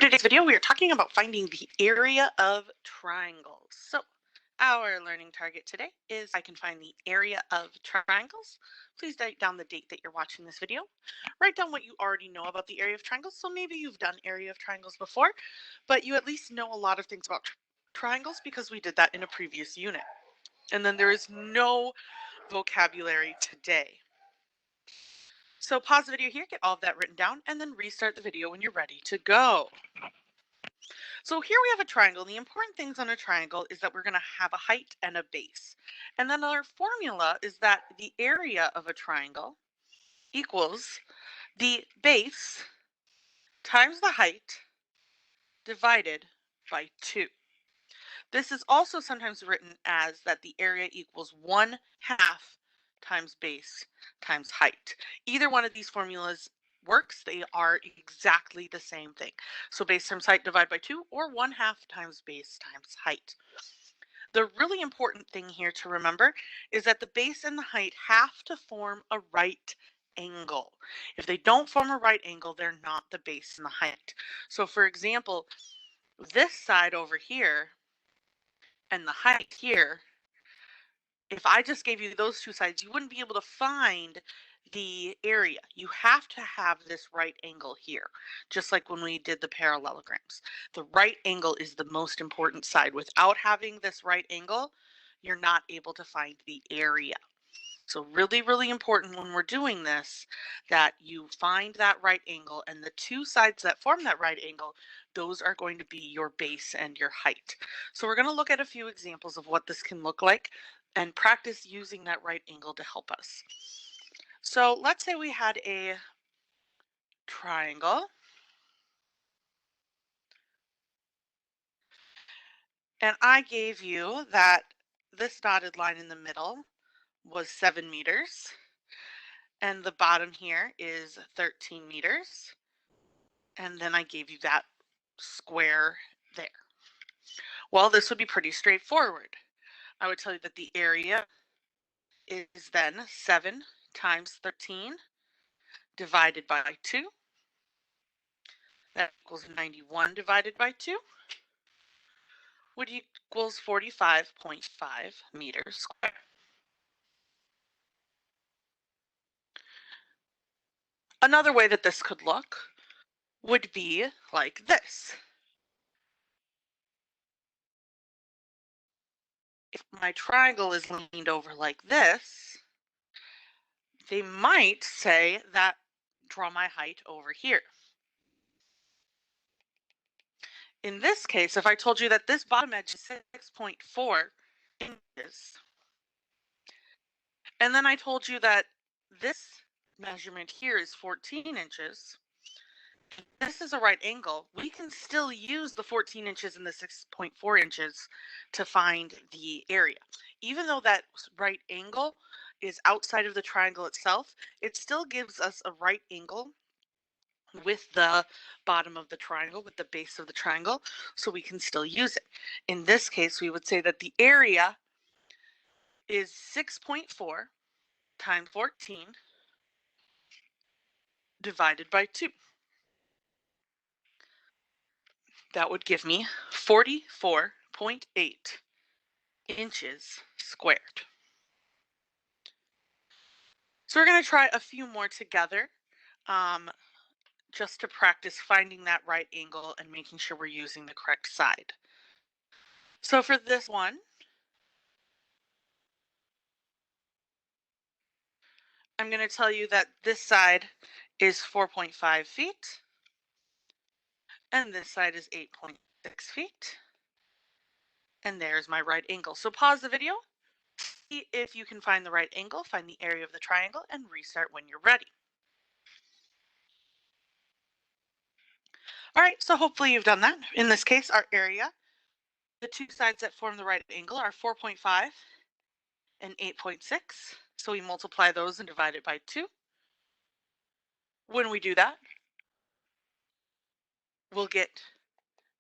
today's video, we are talking about finding the area of triangles. So our learning target today is I can find the area of triangles. Please write down the date that you're watching this video. Write down what you already know about the area of triangles. So maybe you've done area of triangles before, but you at least know a lot of things about triangles because we did that in a previous unit. And then there is no vocabulary today. So pause the video here, get all of that written down, and then restart the video when you're ready to go. So here we have a triangle. The important things on a triangle is that we're going to have a height and a base. And then our formula is that the area of a triangle equals the base times the height divided by 2. This is also sometimes written as that the area equals 1/2 times base times height. Either one of these formulas works. They are exactly the same thing. So base times height divided by 2, or 1/2 times base times height. The really important thing here to remember is that the base and the height have to form a right angle. If they don't form a right angle, they're not the base and the height. So for example, this side over here and the height here, if I just gave you those two sides, you wouldn't be able to find the area. You have to have this right angle here, just like when we did the parallelograms. The right angle is the most important side. Without having this right angle, you're not able to find the area. So really, really important when we're doing this that you find that right angle, and the two sides that form that right angle, those are going to be your base and your height. So we're going to look at a few examples of what this can look like and practice using that right angle to help us. So let's say we had a triangle, and I gave you that this dotted line in the middle was 7 meters, and the bottom here is 13 meters. And then I gave you that square there. Well, this would be pretty straightforward. I would tell you that the area is then 7 times 13 divided by 2. That equals 91 divided by 2, which equals 45.5 meters squared. Another way that this could look would be like this. If my triangle is leaned over like this, they might say that draw my height over here. In this case, if I told you that this bottom edge is 6.4 inches, and then I told you that this measurement here is 14 inches, this is a right angle, we can still use the 14 inches and the 6.4 inches to find the area. Even though that right angle is outside of the triangle itself, it still gives us a right angle with the bottom of the triangle, with the base of the triangle, so we can still use it. In this case, we would say that the area is 6.4 times 14 divided by 2. That would give me 44.8 inches squared. So we're going to try a few more together, just to practice finding that right angle and making sure we're using the correct side. So for this one, I'm going to tell you that this side is 4.5 feet, and this side is 8.6 feet. And there's my right angle. So pause the video, see if you can find the right angle, find the area of the triangle, and restart when you're ready. All right, so hopefully you've done that. In this case, our area, the two sides that form the right angle are 4.5 and 8.6. So we multiply those and divide it by 2. When we do that, we'll get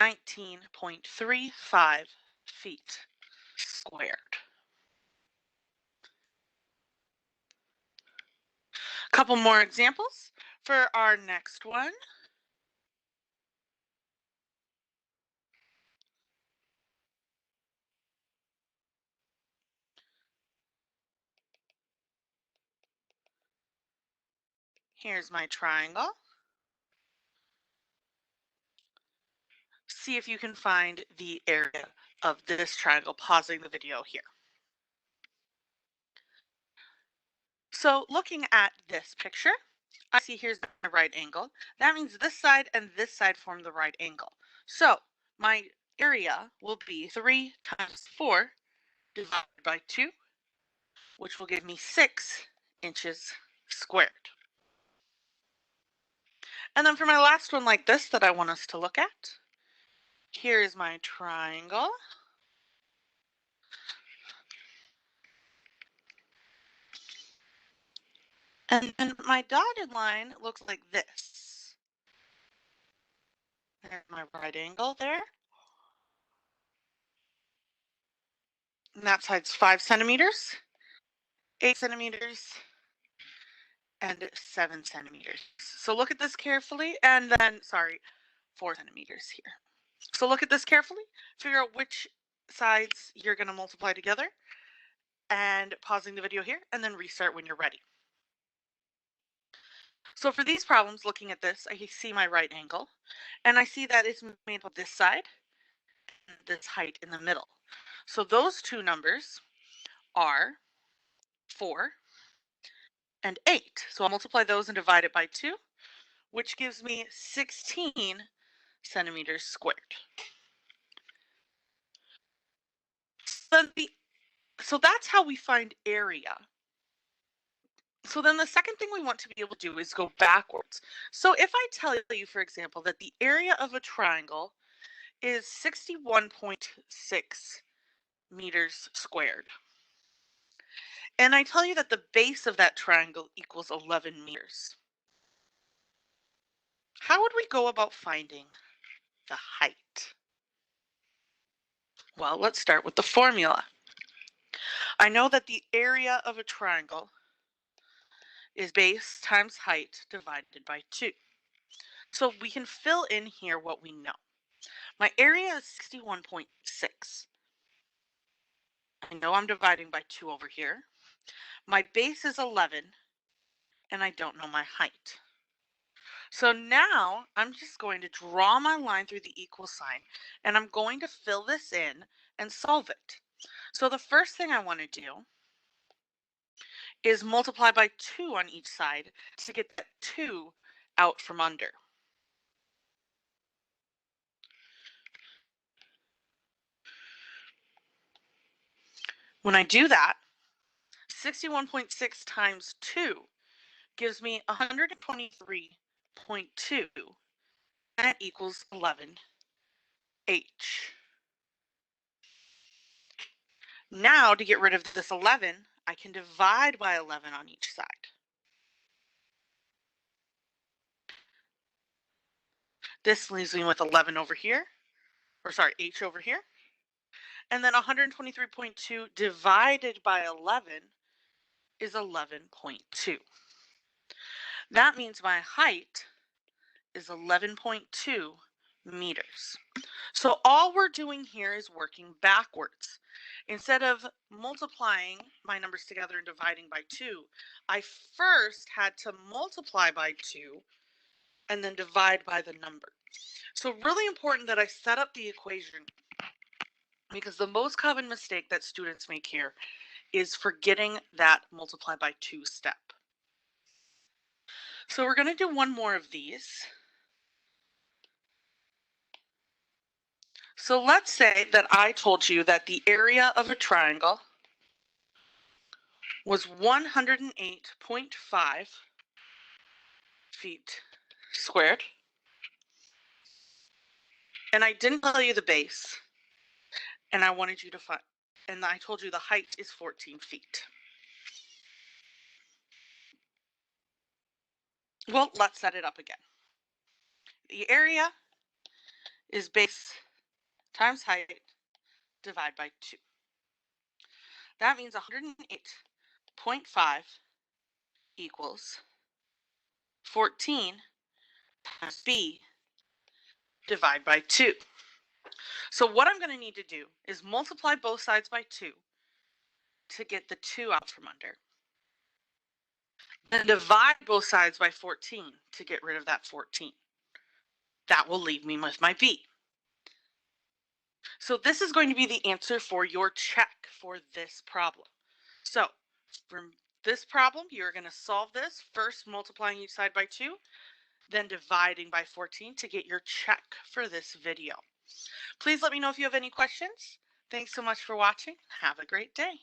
19.35 feet squared. A couple more examples for our next one. Here's my triangle. See if you can find the area of this triangle, pausing the video here. So looking at this picture, I see here's my right angle. That means this side and this side form the right angle. So my area will be 3 times 4 divided by 2, which will give me 6 inches squared. And then for my last one like this that I want us to look at, here is my triangle. And my dotted line looks like this. There's my right angle there. And that side's 5 centimeters, 8 centimeters, and 7 centimeters. So look at this carefully, and then, sorry, 4 centimeters here. So look at this carefully, figure out which sides you're going to multiply together, and pausing the video here, and then restart when you're ready. So for these problems, looking at this, I see my right angle, and I see that it's made up of this side and this height in the middle. So those two numbers are 4 and 8. So I'll multiply those and divide it by 2, which gives me 16 centimeters squared. So that's how we find area. So then the second thing we want to be able to do is go backwards. So if I tell you, for example, that the area of a triangle is 61.6 meters squared, and I tell you that the base of that triangle equals 11 meters, how would we go about finding the height? Well, let's start with the formula. I know that the area of a triangle is base times height divided by 2. So we can fill in here what we know. My area is 61.6. I know I'm dividing by 2 over here. My base is 11, and I don't know my height. So now I'm just going to draw my line through the equal sign, and I'm going to fill this in and solve it. So the first thing I want to do is multiply by 2 on each side to get that 2 out from under. When I do that, 61.6 times 2 gives me 123.2, and that equals 11H. Now, to get rid of this 11, I can divide by 11 on each side. This leaves me with 11 over here, or sorry, H over here. And then 123.2 divided by 11 is 11.2. That means my height is 11.2 meters. So all we're doing here is working backwards. Instead of multiplying my numbers together and dividing by 2, I first had to multiply by 2 and then divide by the number. So really important that I set up the equation, because the most common mistake that students make here is forgetting that multiply by 2 step. So we're going to do one more of these. So let's say that I told you that the area of a triangle was 108.5 feet squared, and I didn't tell you the base, and I wanted you to find, and I told you the height is 14 feet. Well, let's set it up again. The area is base times height divided by 2. That means 108.5 equals 14 times b divided by 2. So what I'm going to need to do is multiply both sides by 2 to get the 2 out from under. Then divide both sides by 14 to get rid of that 14. That will leave me with my b. So this is going to be the answer for your check for this problem. So from this problem, you're going to solve this first multiplying each side by 2, then dividing by 14 to get your check for this video. Please let me know if you have any questions. Thanks so much for watching. Have a great day.